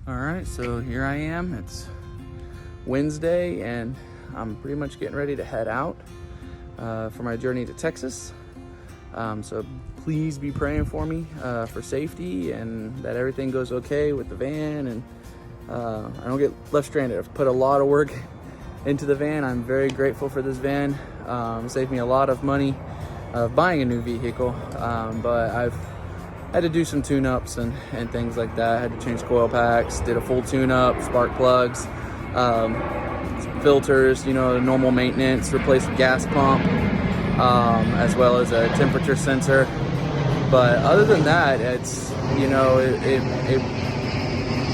All right, so here I am. It's Wednesday, and I'm pretty much getting ready to head out for my journey to Texas. So please be praying for me for safety and that everything goes okay with the van, and I don't get left stranded. I've put a lot of work into the van. I'm very grateful for this van. It saved me a lot of money of buying a new vehicle, but I've had to do some tune-ups and things like that. I had to change coil packs, did a full tune-up, spark plugs, filters, normal maintenance, replaced the gas pump, as well as a temperature sensor. But other than that, it's,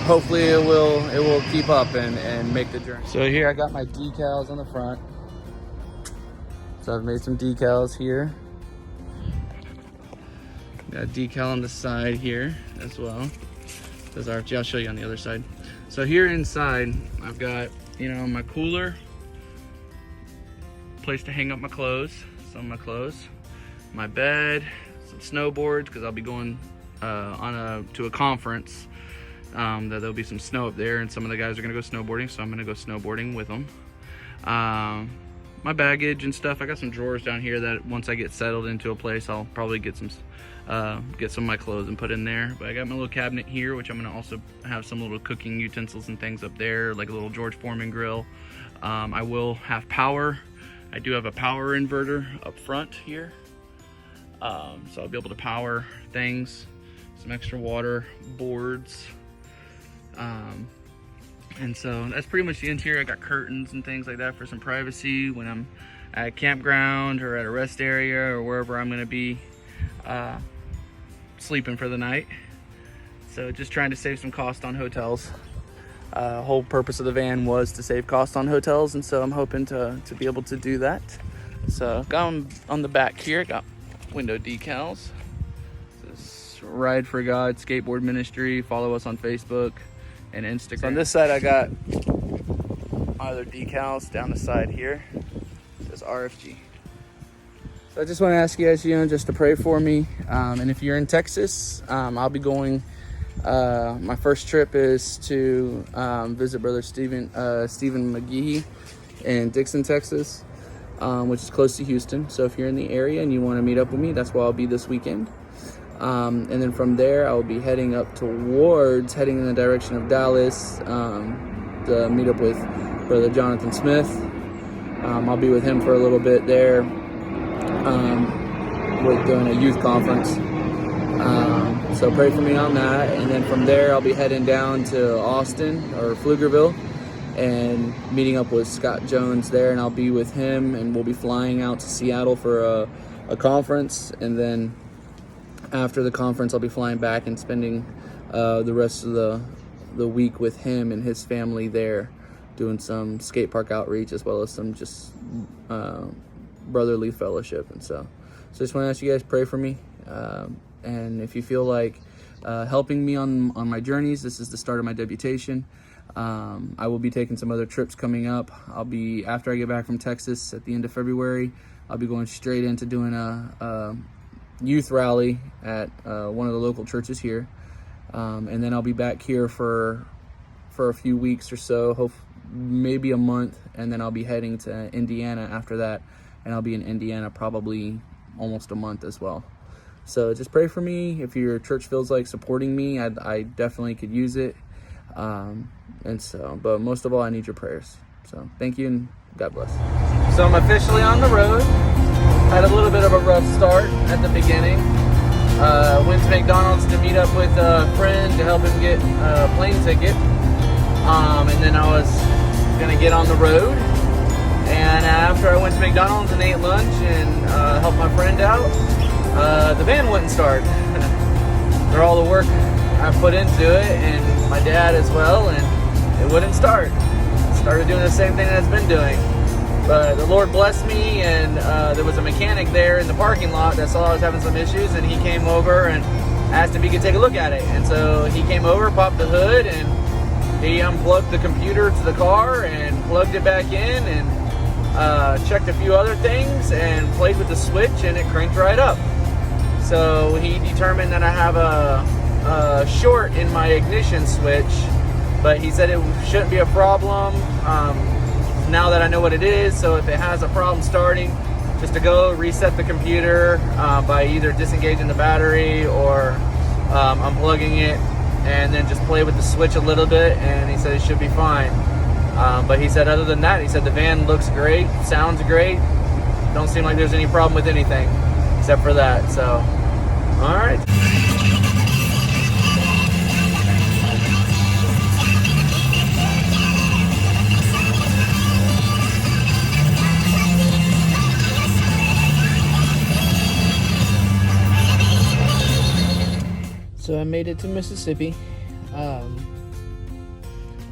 hopefully it will keep up and make the journey. So here I got my decals on the front. So I've made some decals here. Got a decal on the side here as well. Says RFG. I'll show you on the other side. So here inside, I've got, my cooler, place to hang up my clothes, some of my clothes, my bed, some snowboards, because I'll be going to a conference that there'll be some snow up there, and some of the guys are gonna go snowboarding, so I'm gonna go snowboarding with them. My baggage and stuff. I got some drawers down here that once I get settled into a place, I'll probably get some of my clothes and put in there. But I got my little cabinet here, which I'm gonna also have some little cooking utensils and things up there, like a little George Foreman grill. I will have power. I do have a power inverter up front here, so I'll be able to power things. Some extra water, boards, and so that's pretty much the interior. I got curtains and things like that for some privacy when I'm at a campground or at a rest area or wherever I'm gonna be sleeping for the night. So just trying to save some cost on hotels. Whole purpose of the van was to save cost on hotels, and so I'm hoping to be able to do that. So got on the back here, got window decals. This Ride for God Skateboard Ministry. Follow us on Facebook and Instagram. So on this side I got other decals down the side here. It says RFG. So I just want to ask you guys, just to pray for me. And if you're in Texas, I'll be going. My first trip is to visit Brother Stephen McGehee in Dixon, Texas, which is close to Houston. So if you're in the area and you want to meet up with me, that's where I'll be this weekend. And then from there, I'll be heading in the direction of Dallas to meet up with Brother Jonathan Smith. I'll be with him for a little bit there. We're doing a youth conference. So pray for me on that. And then from there, I'll be heading down to Austin or Pflugerville and meeting up with Scott Jones there. And I'll be with him, and we'll be flying out to Seattle for a conference. And then after the conference, I'll be flying back and spending the rest of the week with him and his family there, doing some skate park outreach as well as some just brotherly fellowship. And so just want to ask you guys, pray for me. And if you feel like helping me on my journeys, this is the start of my deputation. I will be taking some other trips coming up. After I get back from Texas at the end of February, I'll be going straight into doing a youth rally at one of the local churches here. And then I'll be back here for a few weeks or so, maybe a month, and then I'll be heading to Indiana after that, and I'll be in Indiana probably almost a month as well. So just pray for me. If your church feels like supporting me, I definitely could use it. But most of all, I need your prayers. So thank you, and God bless. So I'm officially on the road. Had a little bit of a rough start at the beginning. Went to McDonald's to meet up with a friend to help him get a plane ticket. And then I was gonna get on the road. And after I went to McDonald's and ate lunch and helped my friend out, the van wouldn't start. For all the work I put into it, and my dad as well, and it wouldn't start. Started doing the same thing that it's been doing. But the Lord blessed me, and there was a mechanic there in the parking lot that saw I was having some issues, and he came over and asked if he could take a look at it. And so he came over, popped the hood, and he unplugged the computer to the car and plugged it back in, and checked a few other things and played with the switch, and it cranked right up. So he determined that I have a short in my ignition switch, but he said it shouldn't be a problem now that I know what it is. So if it has a problem starting, just to go reset the computer by either disengaging the battery or unplugging it, and then just play with the switch a little bit, and he said it should be fine. But he said other than that, he said the van looks great, sounds great, don't seem like there's any problem with anything except for that. So all right. So I made it to Mississippi.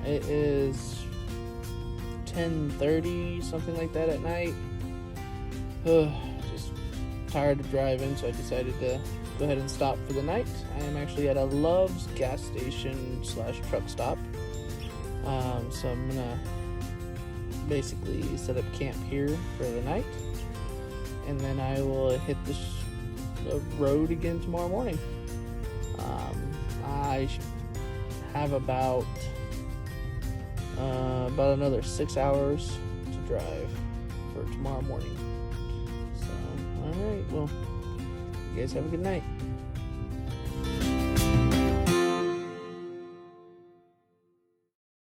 It is 10:30, something like that at night. Just tired of driving, so I decided to go ahead and stop for the night. I am actually at a Love's gas station / truck stop. So I'm gonna basically set up camp here for the night, and then I will hit the road again tomorrow morning. I have about another 6 hours to drive for tomorrow morning. So, all right, well, you guys have a good night.